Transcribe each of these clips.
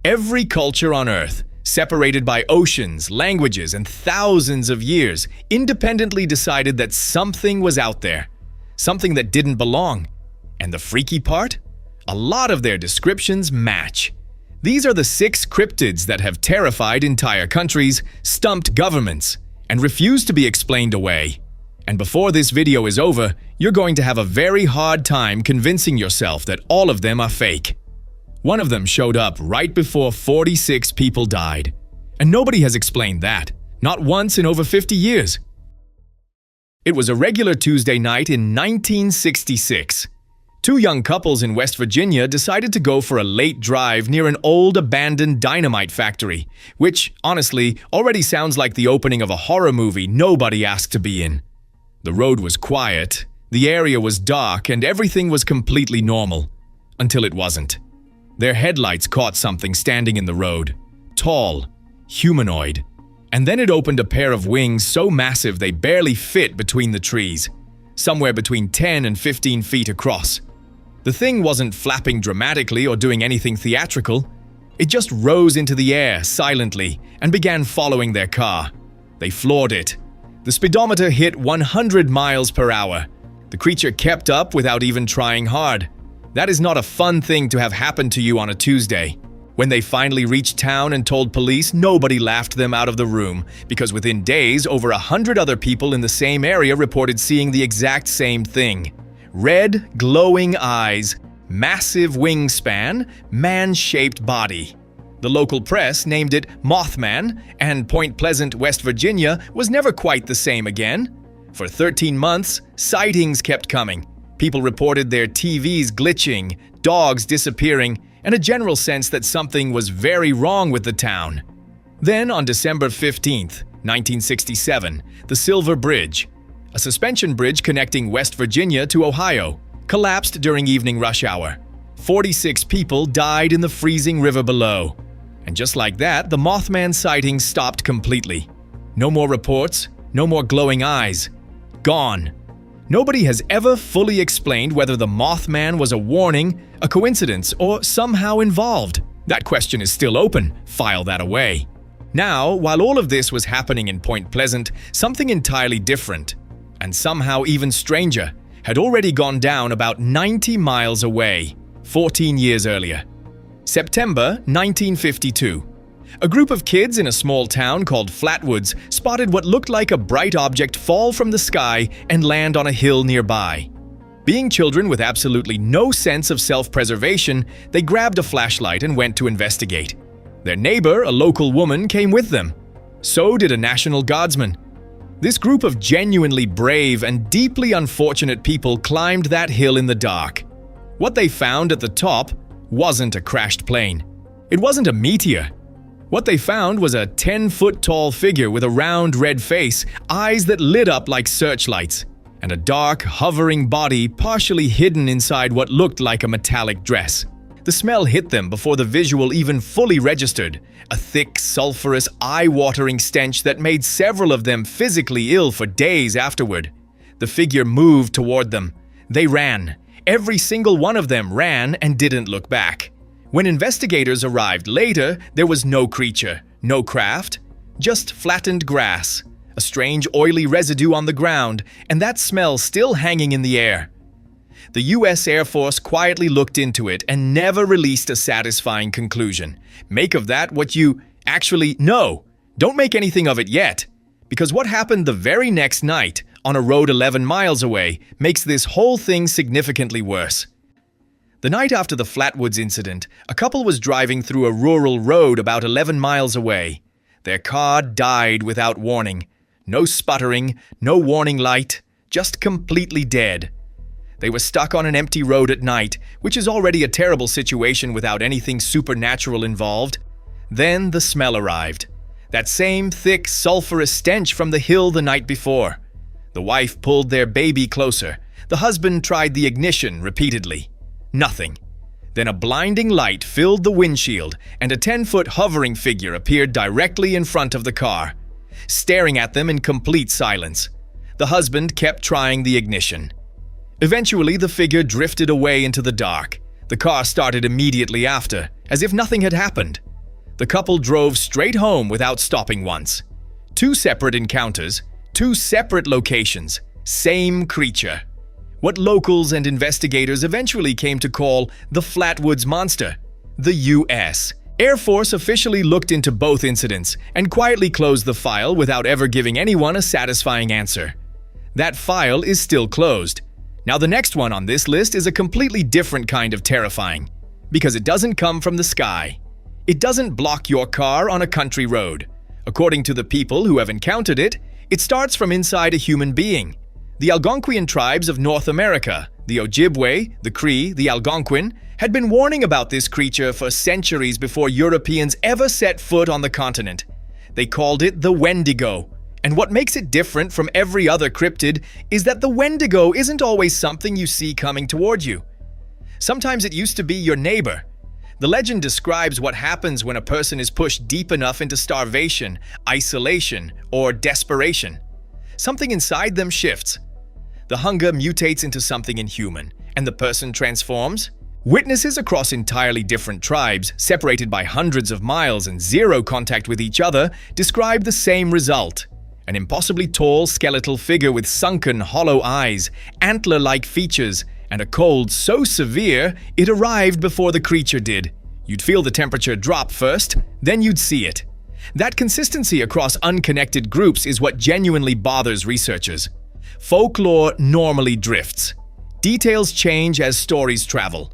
Every culture on Earth, separated by oceans, languages, and thousands of years, independently decided that something was out there, something that didn't belong. And the freaky part? A lot of their descriptions match. These are the 6 cryptids that have terrified entire countries, stumped governments, and refuse to be explained away. And before this video is over, you're going to have a very hard time convincing yourself that all of them are fake. One of them showed up right before 46 people died. And nobody has explained that, not once in over 50 years. It was a regular Tuesday night in 1966. 2 young couples in West Virginia decided to go for a late drive near an old abandoned dynamite factory, which, honestly, already sounds like the opening of a horror movie nobody asked to be in. The road was quiet, the area was dark, and everything was completely normal. Until it wasn't. Their headlights caught something standing in the road. Tall, humanoid. And then it opened a pair of wings so massive they barely fit between the trees, somewhere between 10 and 15 feet across. The thing wasn't flapping dramatically or doing anything theatrical. It just rose into the air silently and began following their car. They floored it. The speedometer hit 100 miles per hour. The creature kept up without even trying hard. That is not a fun thing to have happen to you on a Tuesday. When they finally reached town and told police, nobody laughed them out of the room, because within days, over 100 other people in the same area reported seeing the exact same thing. Red, glowing eyes, massive wingspan, man-shaped body. The local press named it Mothman, and Point Pleasant, West Virginia was never quite the same again. For 13 months, sightings kept coming. People reported their TVs glitching, dogs disappearing, and a general sense that something was very wrong with the town. Then, on December 15th, 1967, the Silver Bridge, a suspension bridge connecting West Virginia to Ohio, collapsed during evening rush hour. 46 people died in the freezing river below. And just like that, the Mothman sightings stopped completely. No more reports, no more glowing eyes. Gone. Nobody has ever fully explained whether the Mothman was a warning, a coincidence, or somehow involved. That question is still open. File that away. Now, while all of this was happening in Point Pleasant, something entirely different, and somehow even stranger, had already gone down about 90 miles away, 14 years earlier. September 1952. A group of kids in a small town called Flatwoods spotted what looked like a bright object fall from the sky and land on a hill nearby. Being children with absolutely no sense of self-preservation, they grabbed a flashlight and went to investigate. Their neighbor, a local woman, came with them. So did a National Guardsman. This group of genuinely brave and deeply unfortunate people climbed that hill in the dark. What they found at the top wasn't a crashed plane. It wasn't a meteor. What they found was a 10-foot-tall figure with a round red face, eyes that lit up like searchlights, and a dark, hovering body partially hidden inside what looked like a metallic dress. The smell hit them before the visual even fully registered, a thick, sulfurous, eye-watering stench that made several of them physically ill for days afterward. The figure moved toward them. They ran. Every single one of them ran and didn't look back. When investigators arrived later, there was no creature, no craft, just flattened grass, a strange oily residue on the ground, and that smell still hanging in the air. The U.S. Air Force quietly looked into it and never released a satisfying conclusion. Make of that what you actually know. Don't make anything of it yet, because what happened the very next night on a road 11 miles away makes this whole thing significantly worse. The night after the Flatwoods incident, a couple was driving through a rural road about 11 miles away. Their car died without warning. No sputtering, no warning light, just completely dead. They were stuck on an empty road at night, which is already a terrible situation without anything supernatural involved. Then the smell arrived. That same thick, sulfurous stench from the hill the night before. The wife pulled their baby closer. The husband tried the ignition repeatedly. Nothing. Then a blinding light filled the windshield, and a 10-foot hovering figure appeared directly in front of the car, staring at them in complete silence. The husband kept trying the ignition. Eventually, the figure drifted away into the dark. The car started immediately after, as if nothing had happened. The couple drove straight home without stopping once. 2 separate encounters, 2 separate locations, same creature. What locals and investigators eventually came to call the Flatwoods Monster. The U.S. Air Force officially looked into both incidents and quietly closed the file without ever giving anyone a satisfying answer. That file is still closed. Now the next one on this list is a completely different kind of terrifying, because it doesn't come from the sky. It doesn't block your car on a country road. According to the people who have encountered it, it starts from inside a human being. The Algonquian tribes of North America, the Ojibwe, the Cree, the Algonquin, had been warning about this creature for centuries before Europeans ever set foot on the continent. They called it the Wendigo. And what makes it different from every other cryptid is that the Wendigo isn't always something you see coming toward you. Sometimes it used to be your neighbor. The legend describes what happens when a person is pushed deep enough into starvation, isolation, or desperation. Something inside them shifts. The hunger mutates into something inhuman, and the person transforms. Witnesses across entirely different tribes, separated by hundreds of miles and zero contact with each other, describe the same result. An impossibly tall, skeletal figure with sunken, hollow eyes, antler-like features, and a cold so severe it arrived before the creature did. You'd feel the temperature drop first, then you'd see it. That consistency across unconnected groups is what genuinely bothers researchers. Folklore normally drifts. Details change as stories travel.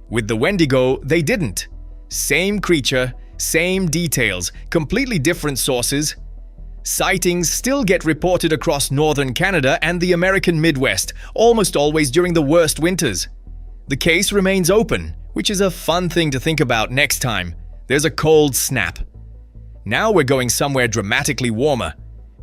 With the Wendigo, they didn't. Same creature, same details, completely different sources. Sightings still get reported across northern Canada and the American Midwest, almost always during the worst winters. The case remains open, which is a fun thing to think about next time there's a cold snap. Now we're going somewhere dramatically warmer.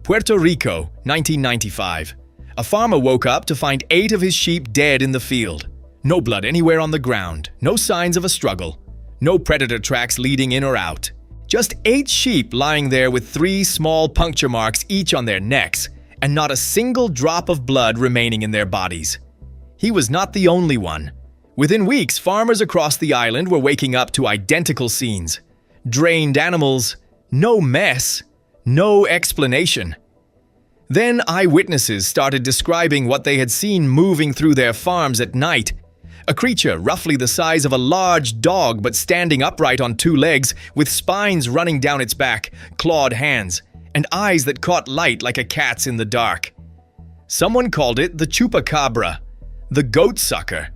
Puerto Rico, 1995. A farmer woke up to find 8 of his sheep dead in the field. No blood anywhere on the ground, no signs of a struggle, no predator tracks leading in or out. Just 8 sheep lying there with 3 small puncture marks each on their necks, and not a single drop of blood remaining in their bodies. He was not the only one. Within weeks, farmers across the island were waking up to identical scenes. Drained animals, no mess, no explanation. Then eyewitnesses started describing what they had seen moving through their farms at night. A creature roughly the size of a large dog but standing upright on 2 legs with spines running down its back, clawed hands, and eyes that caught light like a cat's in the dark. Someone called it the chupacabra, the goat sucker.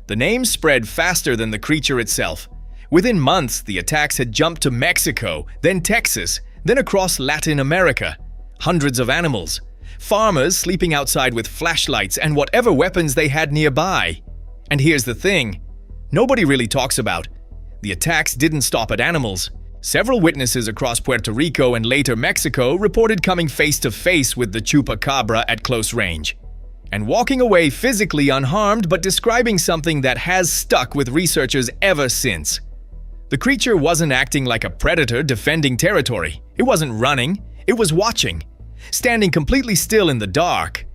The name spread faster than the creature itself. Within months, the attacks had jumped to Mexico, then Texas, then across Latin America. Hundreds of animals, farmers sleeping outside with flashlights and whatever weapons they had nearby. And here's the thing, nobody really talks about. The attacks didn't stop at animals. Several witnesses across Puerto Rico and later Mexico reported coming face to face with the chupacabra at close range, and walking away physically unharmed but describing something that has stuck with researchers ever since. The creature wasn't acting like a predator defending territory. It wasn't running, it was watching, standing completely still in the dark,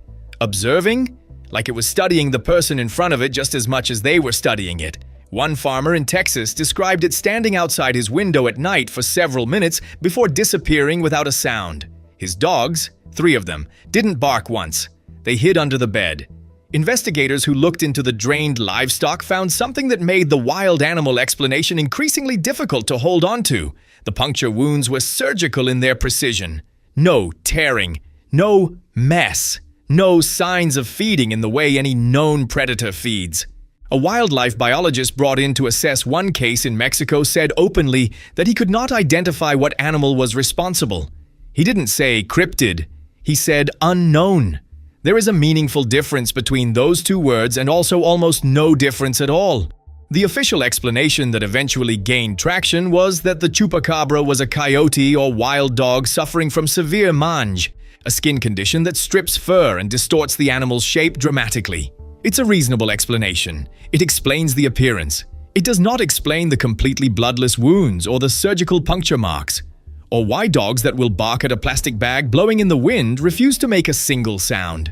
observing, like it was studying the person in front of it just as much as they were studying it. One farmer in Texas described it standing outside his window at night for several minutes before disappearing without a sound. His dogs, 3 of them, didn't bark once. They hid under the bed. Investigators who looked into the drained livestock found something that made the wild animal explanation increasingly difficult to hold on to. The puncture wounds were surgical in their precision. No tearing, no mess. No signs of feeding in the way any known predator feeds. A wildlife biologist brought in to assess one case in Mexico said openly that he could not identify what animal was responsible. He didn't say cryptid, he said unknown. There is a meaningful difference between those 2 words and also almost no difference at all. The official explanation that eventually gained traction was that the chupacabra was a coyote or wild dog suffering from severe mange, a skin condition that strips fur and distorts the animal's shape dramatically. It's a reasonable explanation. It explains the appearance. It does not explain the completely bloodless wounds or the surgical puncture marks, or why dogs that will bark at a plastic bag blowing in the wind refuse to make a single sound.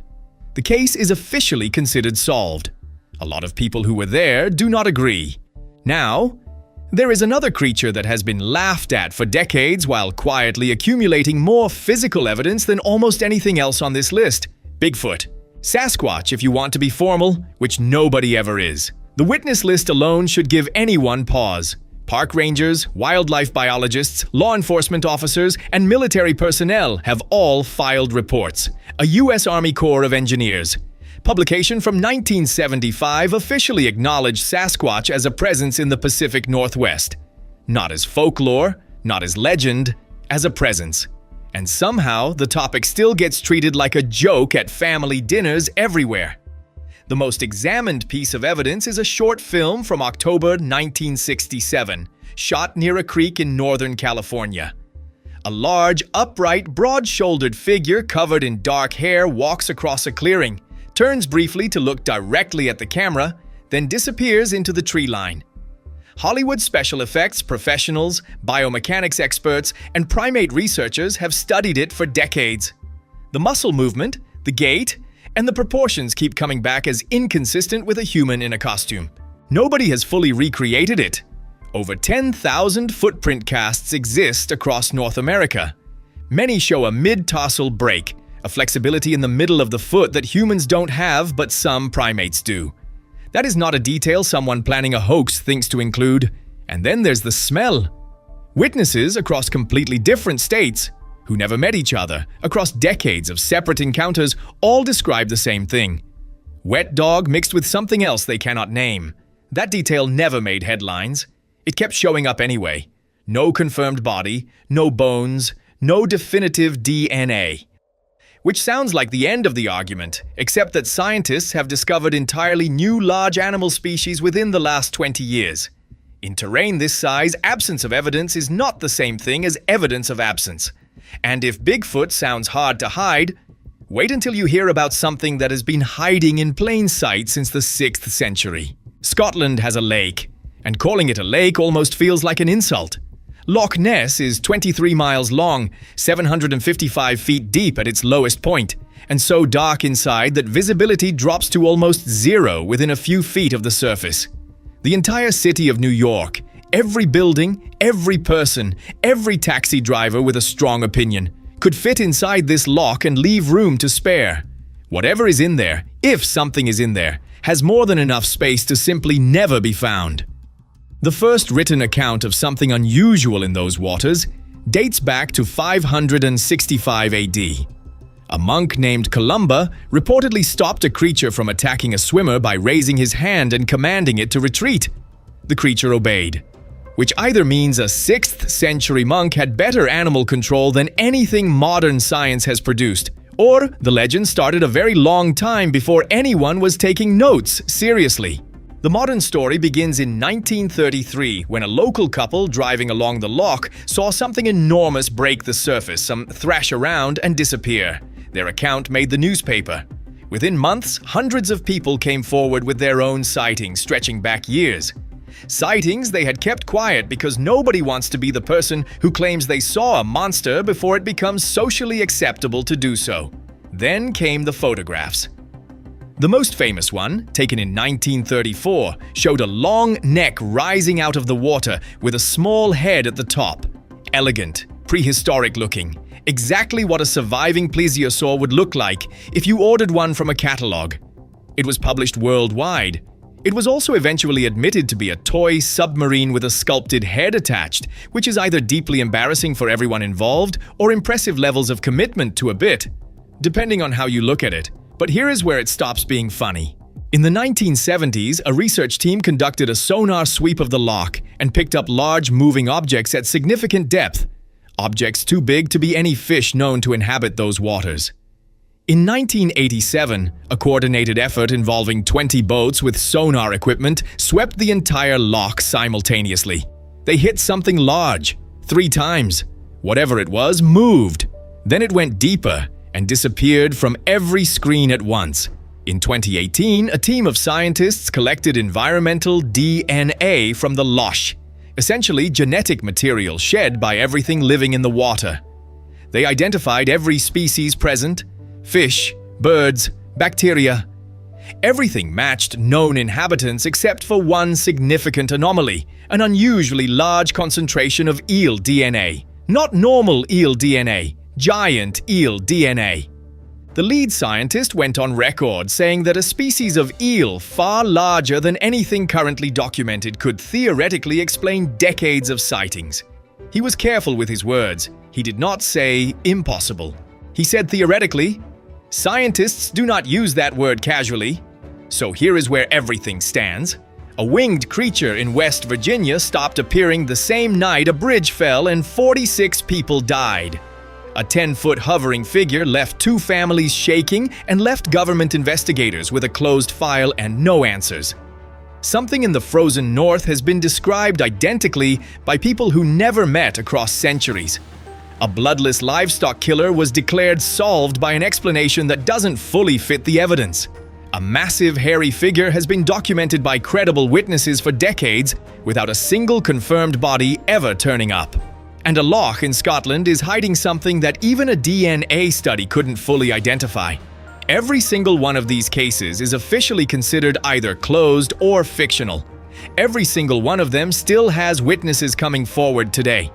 The case is officially considered solved. A lot of people who were there do not agree. Now, There is another creature that has been laughed at for decades while quietly accumulating more physical evidence than almost anything else on this list: Bigfoot. Sasquatch, if you want to be formal, which nobody ever is. The witness list alone should give anyone pause. Park rangers, wildlife biologists, law enforcement officers, and military personnel have all filed reports. A U.S. Army Corps of Engineers. Publication from 1975 officially acknowledged Sasquatch as a presence in the Pacific Northwest. Not as folklore, not as legend, as a presence. And somehow, the topic still gets treated like a joke at family dinners everywhere. The most examined piece of evidence is a short film from October 1967, shot near a creek in Northern California. A large, upright, broad-shouldered figure covered in dark hair walks across a clearing, turns briefly to look directly at the camera, then disappears into the tree line. Hollywood special effects professionals, biomechanics experts, and primate researchers have studied it for decades. The muscle movement, the gait, and the proportions keep coming back as inconsistent with a human in a costume. Nobody has fully recreated it. Over 10,000 footprint casts exist across North America. Many show a mid-tarsal break, a flexibility in the middle of the foot that humans don't have, but some primates do. That is not a detail someone planning a hoax thinks to include. And then there's the smell. Witnesses across completely different states, who never met each other, across decades of separate encounters, all describe the same thing. Wet dog mixed with something else they cannot name. That detail never made headlines. It kept showing up anyway. No confirmed body, no bones, no definitive DNA. Which sounds like the end of the argument, except that scientists have discovered entirely new large animal species within the last 20 years. In terrain this size, absence of evidence is not the same thing as evidence of absence. And if Bigfoot sounds hard to hide, wait until you hear about something that has been hiding in plain sight since the 6th century. Scotland has a lake, and calling it a lake almost feels like an insult. Loch Ness is 23 miles long, 755 feet deep at its lowest point, and so dark inside that visibility drops to almost zero within a few feet of the surface. The entire city of New York, every building, every person, every taxi driver with a strong opinion, could fit inside this loch and leave room to spare. Whatever is in there, if something is in there, has more than enough space to simply never be found. The first written account of something unusual in those waters dates back to 565 AD. A monk named Columba reportedly stopped a creature from attacking a swimmer by raising his hand and commanding it to retreat. The creature obeyed, which either means a 6th century monk had better animal control than anything modern science has produced, or the legend started a very long time before anyone was taking notes seriously. The modern story begins in 1933 when a local couple driving along the loch saw something enormous break the surface, thrash around, and disappear. Their account made the newspaper. Within months, hundreds of people came forward with their own sightings stretching back years. Sightings they had kept quiet because nobody wants to be the person who claims they saw a monster before it becomes socially acceptable to do so. Then came the photographs. The most famous one, taken in 1934, showed a long neck rising out of the water with a small head at the top. Elegant, prehistoric looking, exactly what a surviving plesiosaur would look like if you ordered one from a catalog. It was published worldwide. It was also eventually admitted to be a toy submarine with a sculpted head attached, which is either deeply embarrassing for everyone involved or impressive levels of commitment to a bit, depending on how you look at it. But here is where it stops being funny. In the 1970s, a research team conducted a sonar sweep of the loch and picked up large moving objects at significant depth, objects too big to be any fish known to inhabit those waters. In 1987, a coordinated effort involving 20 boats with sonar equipment swept the entire loch simultaneously. They hit something large, 3 times. Whatever it was moved. Then it went deeper and disappeared from every screen at once. In 2018, a team of scientists collected environmental DNA from the loch, essentially genetic material shed by everything living in the water. They identified every species present: fish, birds, bacteria. Everything matched known inhabitants except for one significant anomaly, an unusually large concentration of eel DNA. Not normal eel DNA, giant eel DNA. The lead scientist went on record saying that a species of eel far larger than anything currently documented could theoretically explain decades of sightings. He was careful with his words. He did not say impossible. He said theoretically. Scientists do not use that word casually. So here is where everything stands. A winged creature in West Virginia stopped appearing the same night a bridge fell and 46 people died. A 10-foot hovering figure left 2 families shaking and left government investigators with a closed file and no answers. Something in the frozen north has been described identically by people who never met across centuries. A bloodless livestock killer was declared solved by an explanation that doesn't fully fit the evidence. A massive hairy figure has been documented by credible witnesses for decades without a single confirmed body ever turning up. And a loch in Scotland is hiding something that even a DNA study couldn't fully identify. Every single one of these cases is officially considered either closed or fictional. Every single one of them still has witnesses coming forward today.